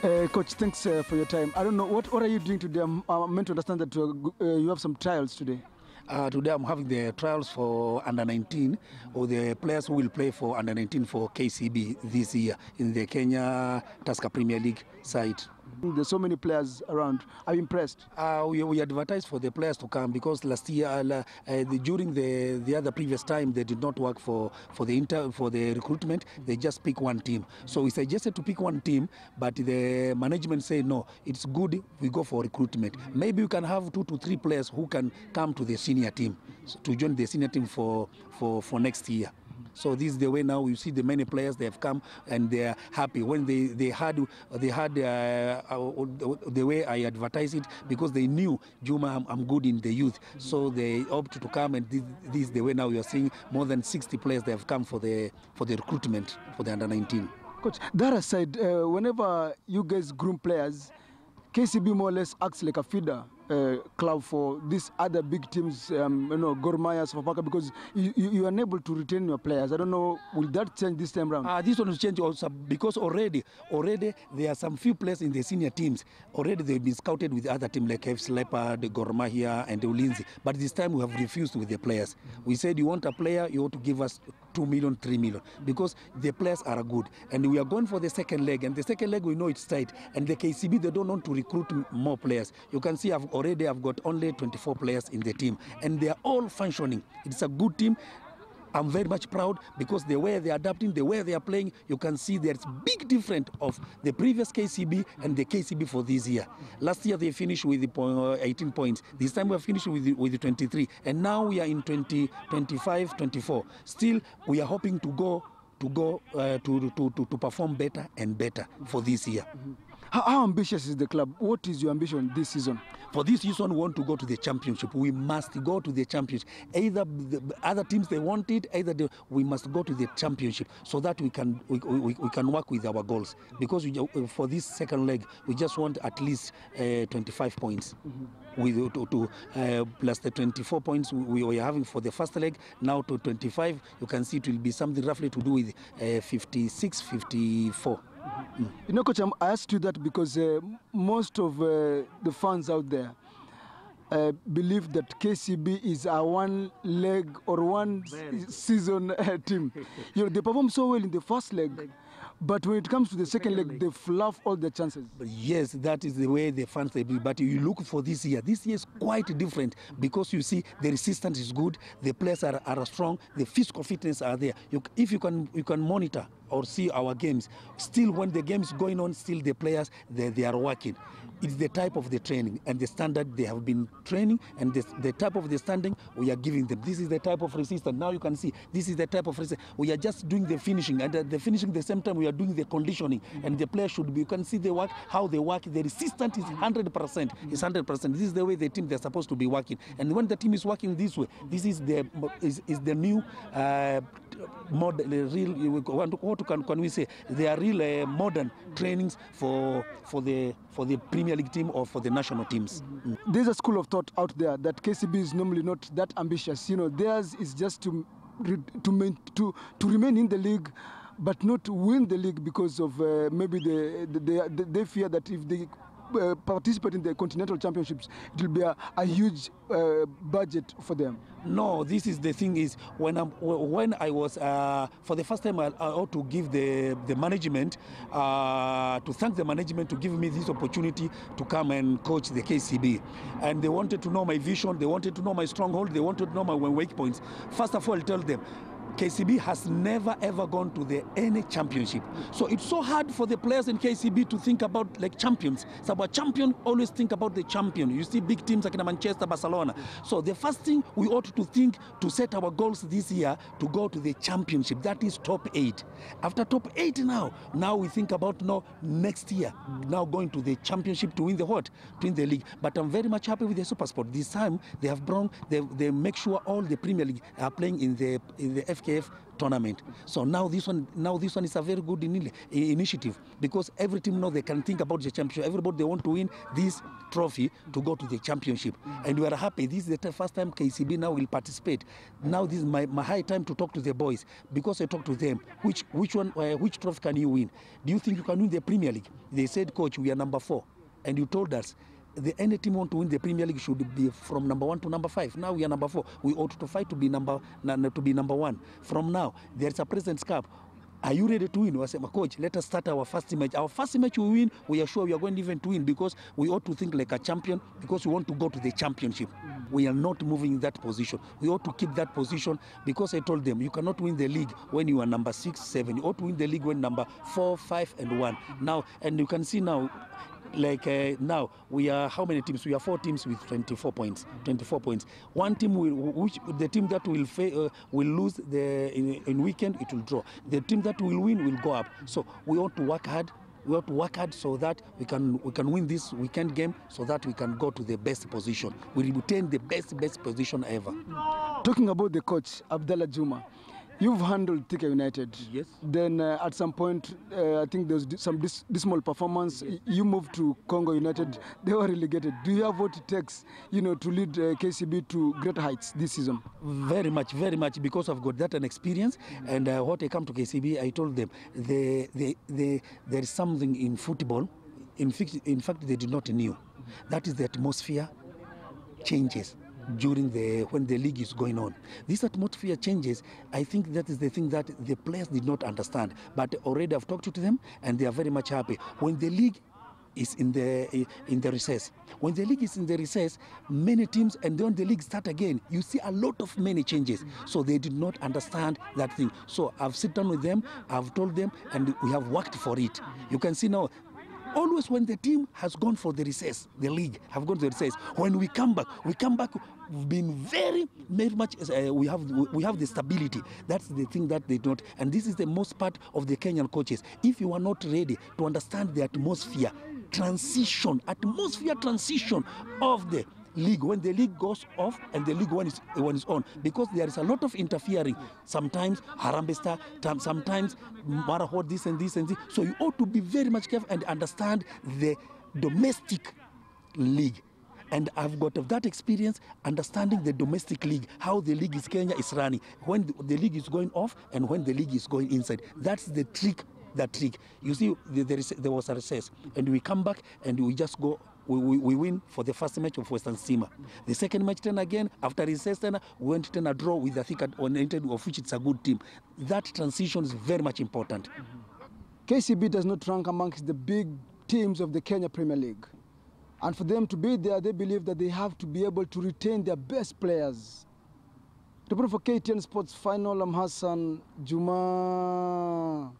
Coach, thanks for your time. I don't know, what are you doing today? I'm meant to understand that you have some trials today. Today I'm having the trials for under 19 or the players who will play for under 19 for KCB this year in the Kenya Tusker Premier League side. There's so many players around. Are you impressed? We advertised for the players to come because last year, during the other previous time, they did not work for the recruitment. They just pick one team. So we suggested to pick one team, but the management said no. It's good we go for recruitment. Maybe we can have 2 to 3 players who can come to the senior team to join the senior team for next year. So this is the way now you see the many players they have come and they are happy when they had the way I advertised it because they knew Juma I'm good in the youth, so they opted to come, and this is the way now you are seeing more than 60 players they have come for the recruitment for the under 19. Coach, that aside, whenever you guys groom players, KCB more or less acts like a feeder club for these other big teams, Gor Mahia, Sofapaka, because you are unable to retain your players. I don't know, will that change this time around? This one will change also because already there are some few players in the senior teams. Already they've been scouted with other teams like FC Leopard, Gor Mahia and Ulinzi. But this time we have refused with the players. We said you want a player, you ought to give us 2 million, 3 million, because the players are good. And we are going for the second leg, and the second leg we know it's tight. And the KCB, they don't want to recruit more players. You can see I've got only 24 players in the team, and they are all functioning. It's a good team. I'm very much proud because the way they are adapting, the way they are playing, you can see there's big difference of the previous KCB and the KCB for this year. Last year they finished with 18 points. This time we have finished with 23, and now we are in 25, 24. Still, we are hoping to perform better and better for this year. How ambitious is the club? What is your ambition this season? For this season, we want to go to the championship. We must go to the championship. Either the other teams they want it, we must go to the championship so that we can work with our goals. Because for this second leg, we just want at least 25 points. Plus the 24 points we were having for the first leg, now to 25. You can see it will be something roughly to do with 56, 54. You know, Coach, I asked you that because most of the fans out there believe that KCB is a one leg or one season team. They perform so well in the first leg, but when it comes to the second leg, they fluff all the chances. Yes, that is the way the fans they believe. But you look for this year. This year is quite different because you see the resistance is good, the players are strong, the physical fitness are there. If you can monitor or see our games, still when the game is going on, still the players they are working. It's the type of the training and the standard they have been training, and the type of the standing we are giving them. This is the type of resistance. Now you can see this is the type of resistance. We are just doing the finishing, and the finishing the same time we are doing the conditioning, and the players should be. You can see the work, how they work. The resistance is 100%. It's 100%. This is the way the team they're supposed to be working. And when the team is working this way, this is the new modern, real. What can we say? They are real modern trainings for the Premier League team or for the national teams. There's a school of thought out there that KCB is normally not that ambitious. Theirs is just to remain in the league, but not win the league because of maybe they fear that if they participate in the continental championships, it will be a huge budget for them. No, this is the thing is when I was for the first time I ought to give the management to thank the management to give me this opportunity to come and coach the KCB, and they wanted to know my vision, they wanted to know my stronghold, they wanted to know my weak points. First of all, I'll tell them KCB has never ever gone to any championship. So it's so hard for the players in KCB to think about like champions. So a champion always think about the champion. You see big teams like Manchester, Barcelona. So the first thing we ought to think to set our goals this year to go to the championship. That is top 8. After top 8 now we think about next year, now going to the championship to win the what? To win the league. But I'm very much happy with the Super Sport. This time they have brought, they make sure all the Premier League are playing in the FKF tournament. So now this one is a very good initiative, because every team knows they can think about the championship. Everybody, they want to win this trophy to go to the championship. And we are happy. This is the first time KCB now will participate. Now this is my high time to talk to the boys, because I talk to them. Which trophy can you win? Do you think you can win the Premier League? They said, coach, we are number 4. And you told us any team want to win the Premier League should be from number 1 to number 5. Now we are number 4. We ought to fight to be number 1. From now, there's a President's Cup. Are you ready to win? I said, coach, let us start our first match. Our first match we win, we are sure we are going even to win, because we ought to think like a champion, because we want to go to the championship. We are not moving in that position. We ought to keep that position, because I told them, you cannot win the league when you are number 6, 7. You ought to win the league when number 4, 5, and 1. Now, and you can see now, like now we are how many teams? We are 4 teams with 24 points. 24 points. One team the team that will lose in weekend, it will draw. The team that will win will go up. So we ought to work hard. We have to work hard so that we can win this weekend game, so that we can go to the best position. We retain the best position ever. Talking about the coach, Abdalla Juma, you've handled Thika United. Yes. Then at some point, I think there was some dismal performance. Yes. You moved to Congo United. They were relegated. Do you have what it takes, to lead KCB to greater heights this season? Very much, because I've got that an experience. And what I come to KCB, I told them there is something in football. In fact, they did not know. That is the atmosphere changes when the league is going on. This atmosphere changes. I think that is the thing that the players did not understand. But already I've talked to them, and they are very much happy. When the league is in the recess, when the league is in the recess, many teams, and then the league start again, you see a lot of many changes. So they did not understand that thing. So I've sit down with them, I've told them, and we have worked for it. You can see now, always when the team has gone for the recess, the league have gone to the recess, when we come back, we've been very much, we have the stability. That's the thing that they don't, and this is the most part of the Kenyan coaches. If you are not ready to understand the atmosphere transition of the league, when the league goes off and the league when is on, because there is a lot of interfering. Sometimes Harambee Star, sometimes Marahot, this and this and this. So you ought to be very much careful and understand the domestic league. And I've got that experience understanding the domestic league, how the league is Kenya is running, when the league is going off and when the league is going inside. That's the trick. You see, there was a recess, and we come back and we just go. We win for the first match of Western Stima. The second match, then again, after recess, then we went to a draw with the Thika United, of which it's a good team. That transition is very much important. KCB does not rank amongst the big teams of the Kenya Premier League. And for them to be there, they believe that they have to be able to retain their best players. Reporting for KTN Sports Final, I'm Abdalla Juma.